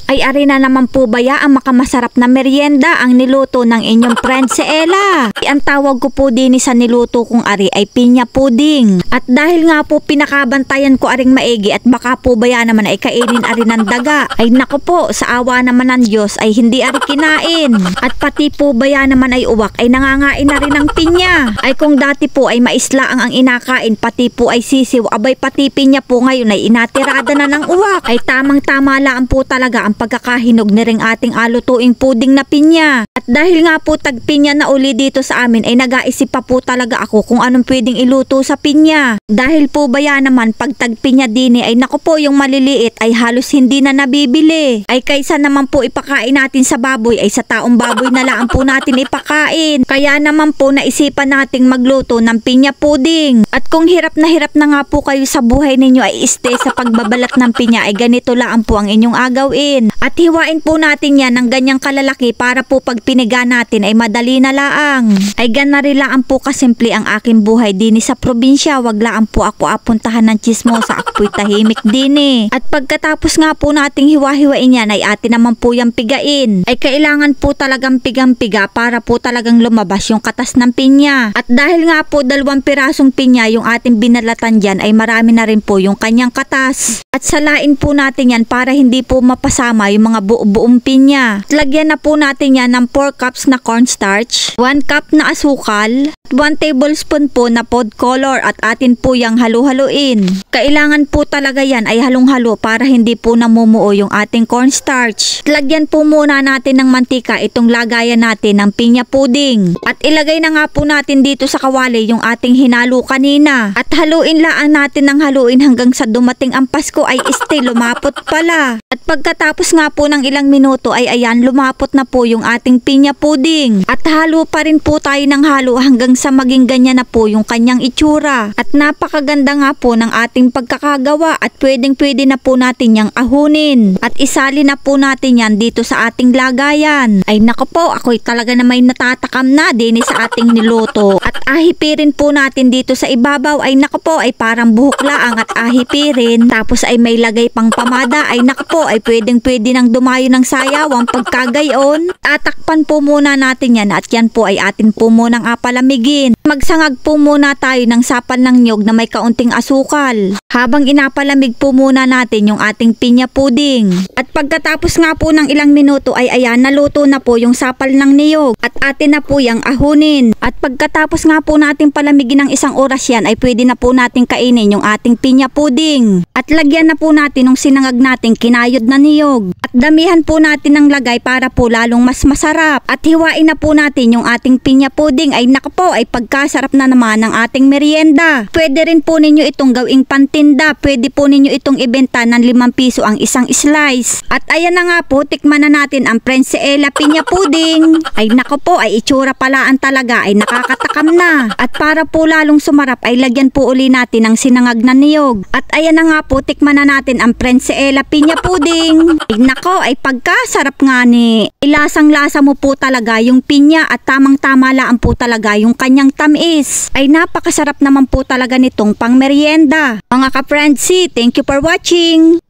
Ay ari na naman po ba ya ang makamasarap na merienda ang niluto ng inyong friend si Ella. Ang tawag ko po din sa niluto kong ari ay pinya pudding. At dahil nga po pinakabantayan ko aring maigi at baka po ba ya naman ay kainin ari ng daga. Ay nako po, sa awa naman ng Diyos ay hindi ari kinain. At pati po ba ya naman ay uwak ay nangangain na rin ng pinya. Ay kung dati po ay maislaang ang inakain, pati po ay sisiw, abay pati pinya po ngayon ay inatirada na ng uwak. Ay tamang tama lang po talaga ang pagkakahinog ni ring ating alutuing puding na pinya. At dahil nga po tagpinya na uli dito sa amin ay nag-aisip pa po talaga ako kung anong pwedeng iluto sa pinya. Dahil po baya naman pag tagpinya din ay naku po yung maliliit ay halos hindi na nabibili. Ay kaysa naman po ipakain natin sa baboy ay sa taong baboy na lang po natin ipakain. Kaya naman po naisipan nating magluto ng pinya pudding. At kung hirap na nga po kayo sa buhay ninyo ay stay sa pagbabalat ng pinya ay ganito lang po ang inyong agawin. At hiwain po natin yan ng ganyang kalalaki para po pag piniga natin ay madali na laang. Ay ganari lang po kasimple ang aking buhay din sa probinsya. Wag lang po ako apuntahan ng chismosa. Ako'y tahimik din. At pagkatapos nga po nating hiwa-hiwain yan ay atin naman po yung pigain. Ay kailangan po talagang pigang-piga para po talagang lumabas yung katas ng pinya. At dahil nga po 2 pirasong pinya yung ating binalatan dyan ay marami na rin po yung kanyang katas. At salain po natin yan para hindi po mapasama yung mga buong pinya. At lagyan na po natin yan ng 4 cups na cornstarch, 1 cup na asukal, 1 tablespoon po na food color at atin po yung halu-haluin. Kailangan po talaga yan ay halong-halo para hindi po namumuo yung ating cornstarch. At lagyan po muna natin ng mantika itong lagayan natin ng pinya pudding. At ilagay na nga po natin dito sa kawali yung ating hinalo kanina. At haluin lang natin ng haluin hanggang sa dumating ang Pasko ay lumapot pala. At pagkatapos nga po ng ilang minuto ay ayan lumapot na po yung ating pinya pudding. At halo pa rin po tayo ng halo hanggang sa maging ganyan na po yung kanyang itsura. At napakaganda nga po ng ating pagkakagawa at pwedeng-pwede na po natin yang ahunin. At isali na po natin yan dito sa ating lagayan. Ay nako po, ako'y talaga na may natatakam na din sa ating niluto. At ahipirin po natin dito sa ibabaw ay nako po ay parang buhok laang at ahipirin. Tapos ay may lagay pang pamada ay nako po ay pwedeng-pwede nang dumayo ng sayawang pagkagayon. Tatakpan po muna natin yan at yan po ay atin po munang apalamigin. Magsangag po muna tayo ng sapal ng niyog na may kaunting asukal. Habang inapalamig po muna natin yung ating pinya pudding. At pagkatapos nga po ng ilang minuto ay ayan naluto na po yung sapal ng niyog. At atin na po yung ahunin. At pagkatapos nga po natin palamigin ng 1 oras yan ay pwede na po natin kainin yung ating pinya pudding. At lagyan na po natin ng sinangag nating kinayod na niyog. At damihan po natin ng lagay para po lalong mas masarap. At hiwain na po natin yung ating pinya pudding ay naku po ay pagkasarap na naman ng ating merienda. Pwede rin po ninyo itong gawing pantinda. Pwede po ninyo itong ibenta ng 5 piso ang isang slice. At ayan na nga po, tikman na natin ang Ella pinya pudding. Ay naku po ay itsura palaan talaga ay nakakatakam na. At para po lalong sumarap ay lagyan po uli natin ng sinangag na niyog. At ayan na nga po, tikman na natin ang Ella pinya pudding. Ay nako ay pagkasarap nga ni. Ilasang-lasa mo po talaga yung pinya at tamang-tama lang po talaga yung kanyang tamis. Ay napakasarap naman po talaga nitong pang merienda. Mga ka-friendsi, thank you for watching.